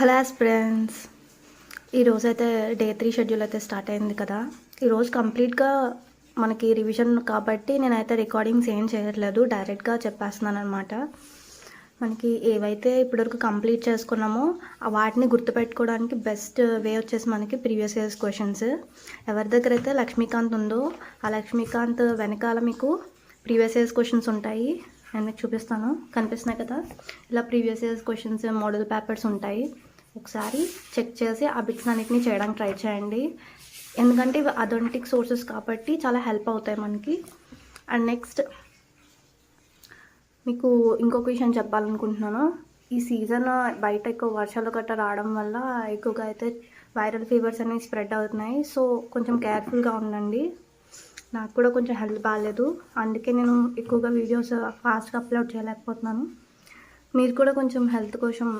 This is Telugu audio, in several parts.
హలో ఫ్రెండ్స్, ఈరోజు అయితే డే 3 షెడ్యూల్ అయితే స్టార్ట్ అయింది కదా. ఈరోజు కంప్లీట్గా మనకి రివిజన్ కాబట్టి నేనైతే రికార్డింగ్స్ ఏం చేయట్లేదు, డైరెక్ట్గా చెప్పేస్తున్నాను అనమాట. మనకి ఏవైతే ఇప్పటివరకు కంప్లీట్ చేసుకున్నామో వాటిని గుర్తుపెట్టుకోవడానికి బెస్ట్ వే వచ్చేసి మనకి ప్రీవియస్ ఇయర్స్ క్వశ్చన్స్. ఎవరి దగ్గర అయితే లక్ష్మీకాంత్ ఉందో ఆ లక్ష్మీకాంత్ వెనకాల మీకు ప్రీవియస్ ఇయర్స్ క్వశ్చన్స్ ఉంటాయి. నేను మీకు చూపిస్తాను, కనిపిస్తున్నాయి కదా. ఇలా previous years questions, model papers ఉంటాయి. ఒకసారి చెక్ చేసి ఆ బిట్స్ అన్నిటిని చేయడానికి ట్రై చేయండి, ఎందుకంటే ఇవి అథెంటిక్ సోర్సెస్ కాబట్టి చాలా హెల్ప్ అవుతాయి మనకి. అండ్ నెక్స్ట్ మీకు ఇంకొక విషయం చెప్పాలనుకుంటున్నాను. ఈ సీజన్ బయట ఎక్కువ వర్షాలు గట్రా రావడం వల్ల ఎక్కువగా అయితే వైరల్ ఫీవర్స్ అనేవి స్ప్రెడ్ అవుతున్నాయి. సో కొంచెం కేర్ఫుల్గా ఉండండి. నాకు కూడా కొంచెం హెల్త్ బాగాలేదు, అందుకే నేను ఎక్కువగా వీడియోస్ ఫాస్ట్గా అప్లోడ్ చేయలేకపోతున్నాను. మీరు కూడా కొంచెం హెల్త్ కోసం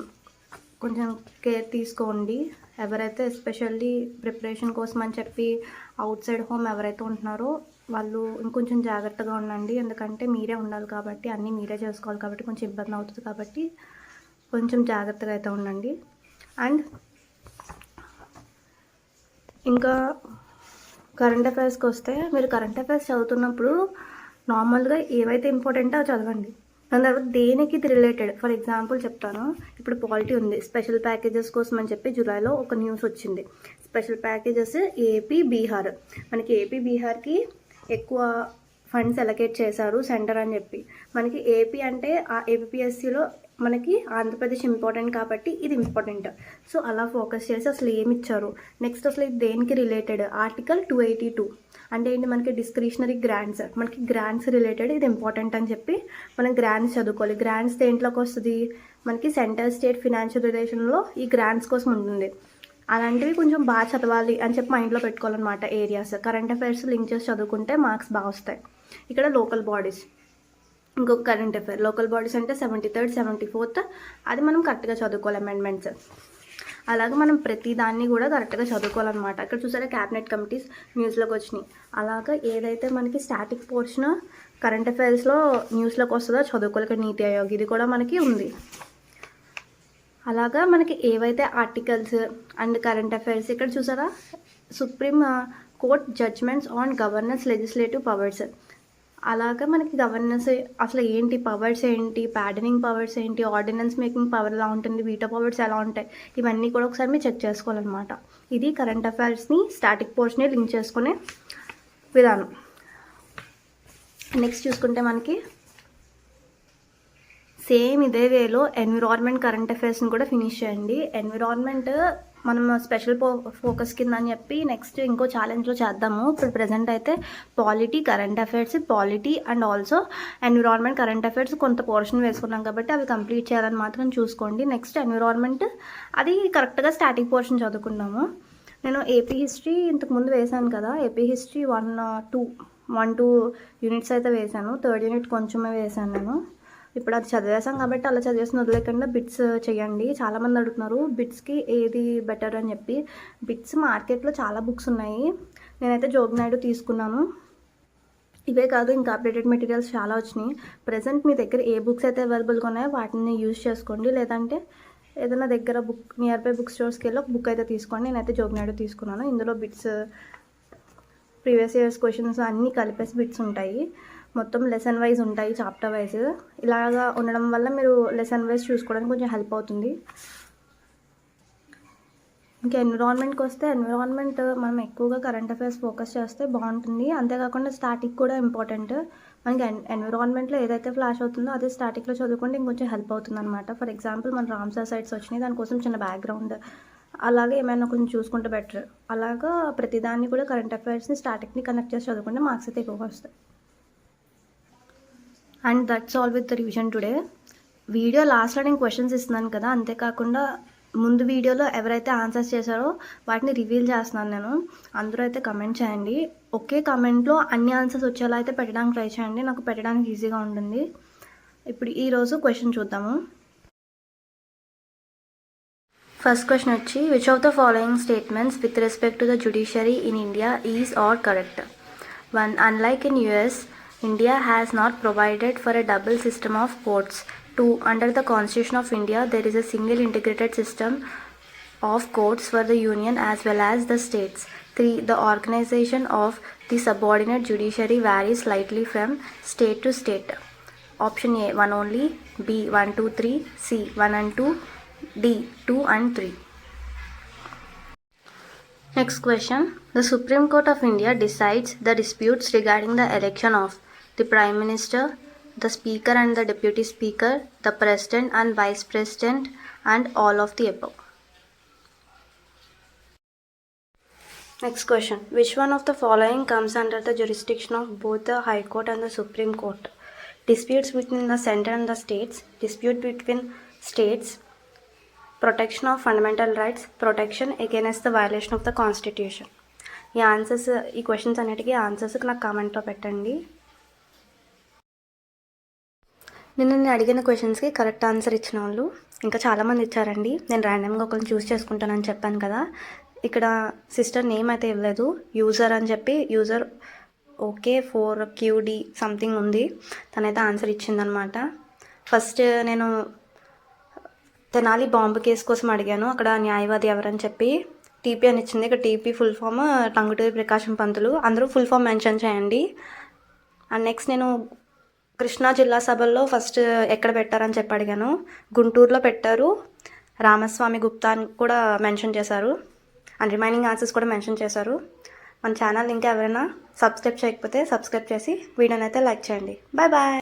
కొంచెం కేర్ తీసుకోండి. ఎవరైతే ఎస్పెషల్లీ ప్రిపరేషన్ కోసం అని చెప్పి అవుట్ సైడ్ హోమ్ ఎవరైతే ఉంటున్నారో వాళ్ళు ఇంకొంచెం జాగ్రత్తగా ఉండండి, ఎందుకంటే మీరే ఉండాలి కాబట్టి, అన్నీ మీరే చేసుకోవాలి కాబట్టి కొంచెం ఇబ్బంది అవుతుంది కాబట్టి కొంచెం జాగ్రత్తగా అయితే ఉండండి. అండ్ ఇంకా కరెంట్ అఫైర్స్కి వస్తే, మీరు కరెంట్ అఫైర్స్ చదువుతున్నప్పుడు నార్మల్గా ఏవైతే ఇంపార్టెంటో అవి చదవండి. దాని తర్వాత దేనికి ఇది రిలేటెడ్, ఫర్ ఎగ్జాంపుల్ చెప్తాను. ఇప్పుడు పాలిటీ ఉంది, స్పెషల్ ప్యాకేజెస్ కోసం అని చెప్పి జూలైలో ఒక న్యూస్ వచ్చింది. స్పెషల్ ప్యాకేజెస్ ఏపీ బీహార్, మనకి ఏపీ బీహార్కి ఎక్కువ ఫండ్స్ అలొకేట్ చేశారు సెంటర్ అని చెప్పి. మనకి ఏపీ అంటే ఆ ఏపీఎస్సిలో మనకి ఆంధ్రప్రదేశ్ ఇంపార్టెంట్ కాబట్టి ఇది ఇంపార్టెంట్. సో అలా ఫోకస్ చేసి అసలు ఏమి ఇచ్చారు, నెక్స్ట్ అసలు ఇది దేనికి రిలేటెడ్, ఆర్టికల్ 282 అంటే ఏంటి, మనకి డిస్క్రిషనరీ గ్రాంట్స్, మనకి గ్రాంట్స్ రిలేటెడ్ ఇది ఇంపార్టెంట్ అని చెప్పి మనం గ్రాంట్స్ చదువుకోవాలి. గ్రాంట్స్ దేంట్లోకి వస్తుంది, మనకి సెంట్రల్ స్టేట్ ఫినాన్షియల్ రిలేషన్లో ఈ గ్రాంట్స్ కోసం ఉంటుంది. అలాంటివి కొంచెం బాగా చదవాలి అని చెప్పి మైండ్లో పెట్టుకోవాలన్నమాట. ఏరియాస్ కరెంట్ అఫైర్స్ లింక్ చేసి చదువుకుంటే మార్క్స్ బాగా వస్తాయి. ఇక్కడ లోకల్ బాడీస్, ఇంకొక కరెంట్ అఫైర్ లోకల్ బాడీస్ అంటే 73rd 74th, అది మనం కరెక్ట్గా చదువుకోవాలి అమెండ్మెంట్స్. అలాగే మనం ప్రతి దాన్ని కూడా కరెక్ట్గా చదువుకోవాలన్నమాట. ఇక్కడ చూసారా క్యాబినెట్ కమిటీస్ న్యూస్లోకి వచ్చినాయి. అలాగా ఏదైతే మనకి స్టాటిక్ పోర్షన్ కరెంట్ అఫైర్స్లో న్యూస్లోకి వస్తుందో చదువుకోవాలి. ఇక్కడ నీతి ఆయోగ్ ఇది కూడా మనకి ఉంది. అలాగా మనకి ఏవైతే ఆర్టికల్స్ అండ్ కరెంట్ అఫైర్స్, ఇక్కడ చూసారా supreme court judgments on governance legislative powers. అలాగా మనకి గవర్నెన్స్ అసలు ఏంటి, పవర్స్ ఏంటి, ప్యాడనింగ్ పవర్స్ ఏంటి, ఆర్డినెన్స్ మేకింగ్ పవర్ ఎలా ఉంటుంది, వీటో పవర్స్ ఎలా ఉంటాయి, ఇవన్నీ కూడా ఒకసారి మీరు చెక్ చేసుకోవాలన్నమాట. ఇది కరెంట్ అఫైర్స్ని స్టాటిక్ పోర్షన్ని లింక్ చేసుకునే విధానం. నెక్స్ట్ చూసుకుంటే మనకి సేమ్ ఇదే వేలో ఎన్విరాన్మెంట్ కరెంట్ అఫైర్స్ని కూడా ఫినిష్ చేయండి. ఎన్విరాన్మెంట్ మనం స్పెషల్ ఫోకస్ కింద అని చెప్పి నెక్స్ట్ ఇంకో ఛాలెంజ్లో చేద్దాము. ఇప్పుడు ప్రజెంట్ అయితే polity, current affairs, polity and also environment current affairs కొంత పోర్షన్ వేసుకున్నాం కాబట్టి అవి కంప్లీట్ చేయాలని మాత్రం చూసుకోండి. నెక్స్ట్ ఎన్విరాన్మెంట్ అది కరెక్ట్గా స్టాటిక్ పోర్షన్ చదువుకున్నాము. నేను ఏపీ హిస్టరీ ఇంతకుముందు వేశాను కదా, ఏపీ హిస్టరీ 1-2 యూనిట్స్ అయితే వేశాను. 3rd యూనిట్ కొంచెమే వేశాను నేను. ఇప్పుడు అది చదివేసాం కాబట్టి అలా చదివేసిన వదిలేకుండా బిట్స్ చేయండి. చాలామంది అడుగుతున్నారు బిట్స్కి ఏది బెటర్ అని చెప్పి. బిట్స్ మార్కెట్లో చాలా బుక్స్ ఉన్నాయి, నేనైతే జోగినాయుడు తీసుకున్నాను. ఇవే కాదు ఇంకా అప్డేటెడ్ మెటీరియల్స్ చాలా వచ్చినాయి. ప్రజెంట్ మీ దగ్గర ఏ బుక్స్ అయితే అవైలబుల్గా ఉన్నాయో వాటిని యూజ్ చేసుకోండి, లేదంటే ఏదైనా దగ్గర బుక్ నియర్ బై బుక్ స్టోర్స్కి వెళ్ళి ఒక బుక్ అయితే తీసుకోండి. నేనైతే జోగినాయుడు తీసుకున్నాను. ఇందులో బిట్స్ ప్రీవియస్ ఇయర్స్ క్వశ్చన్స్ అన్నీ కలిపేసి బిట్స్ ఉంటాయి. మొత్తం లెసన్ వైజ్ ఉంటాయి, చాప్టర్ వైజ్. ఇలాగా ఉండడం వల్ల మీరు లెసన్ వైజ్ చూసుకోవడానికి కొంచెం హెల్ప్ అవుతుంది. ఇంకా ఎన్విరాన్మెంట్కి వస్తే, ఎన్విరాన్మెంట్ మనం ఎక్కువగా కరెంట్ అఫైర్స్ ఫోకస్ చేస్తే బాగుంటుంది. అంతేకాకుండా స్టాటిక్ కూడా ఇంపార్టెంట్. మనకి ఎన్విరాన్మెంట్లో ఏదైతే ఫ్లాష్ అవుతుందో అదే స్టాటిక్లో చదువుకుంటే ఇంకొంచెం హెల్ప్ అవుతుంది అనమాట. ఫర్ ఎగ్జాంపుల్ మన రామ్సార్ సైట్స్ వచ్చినాయి, దానికోసం చిన్న బ్యాక్గ్రౌండ్ అలాగే ఏమైనా కొంచెం చూసుకుంటే బెటర్. అలాగా ప్రతిదాన్ని కూడా కరెంట్ అఫైర్స్ని స్టాటిక్ని కనెక్ట్ చేసి చదువుకుంటే మార్క్స్ అయితే ఎక్కువగా వస్తాయి. And that's all with the revision today. Video లాస్ట్లో నేను క్వశ్చన్స్ ఇస్తున్నాను కదా, అంతేకాకుండా ముందు వీడియోలో ఎవరైతే ఆన్సర్స్ చేశారో వాటిని రివీల్ చేస్తున్నాను నేను. అందరూ అయితే కమెంట్ చేయండి. ఒకే కమెంట్లో అన్ని ఆన్సర్స్ వచ్చేలా అయితే పెట్టడానికి ట్రై చేయండి, నాకు పెట్టడానికి ఈజీగా ఉంటుంది. ఇప్పుడు ఈరోజు క్వశ్చన్ చూద్దాము. ఫస్ట్ క్వశ్చన్ వచ్చి, which of the following statements with respect to the judiciary in India is are correct? 1. Unlike in US, India has not provided for a double system of courts. 2. Under the Constitution of India, there is a single integrated system of courts for the union as well as the states. 3. The organization of the subordinate judiciary varies slightly from state to state. Option A 1 only, B 1 2 3, C 1 and 2, D 2 and 3. Next question. The Supreme Court of India decides the disputes regarding the election of the Prime Minister, the Speaker and the Deputy Speaker, the President and Vice President, and all of the above. Next question. Which one of the following comes under the jurisdiction of both the High Court and the Supreme Court? Disputes between the center and the states, dispute between states, protection of fundamental rights, protection against the violation of the Constitution. ఈ క్వశ్చన్స్ అన్నిటికీ ఆన్సర్స్ నాకు కామెంట్లో పెట్టండి. నేను అడిగిన క్వశ్చన్స్కి కరెక్ట్ ఆన్సర్ ఇచ్చిన వాళ్ళు ఇంకా చాలామంది ఇచ్చారండి. నేను ర్యాండమ్గా ఒకరిని చూస్ చేసుకుంటానని చెప్పాను కదా. ఇక్కడ సిస్టర్ నేమ్ అయితే ఇవ్వలేదు, యూజర్ అని చెప్పి యూజర్ ఓకే 4QD సంథింగ్ ఉంది, తనైతే ఆన్సర్ ఇచ్చిందనమాట. ఫస్ట్ నేను తెనాలి బాంబు కేసు కోసం అడిగాను, అక్కడ న్యాయవాది ఎవరని చెప్పి టీపీ అని ఇచ్చింది. ఇక్కడ TP full form Tanguturi Prakasam Pantulu, అందరూ ఫుల్ ఫామ్ మెన్షన్ చేయండి. అండ్ నెక్స్ట్ నేను కృష్ణా జిల్లా సభల్లో ఫస్ట్ ఎక్కడ పెట్టారని చెప్పి అడిగాను, గుంటూరులో పెట్టారు, రామస్వామి గుప్తా అని కూడా మెన్షన్ చేశారు. అండ్ రిమైనింగ్ ఆన్సర్స్ కూడా మెన్షన్ చేశారు. మన ఛానల్ ఇంకా ఎవరైనా సబ్స్క్రైబ్ చేయకపోతే సబ్స్క్రైబ్ చేసి వీడియోని అయితే లైక్ చేయండి. Bye bye.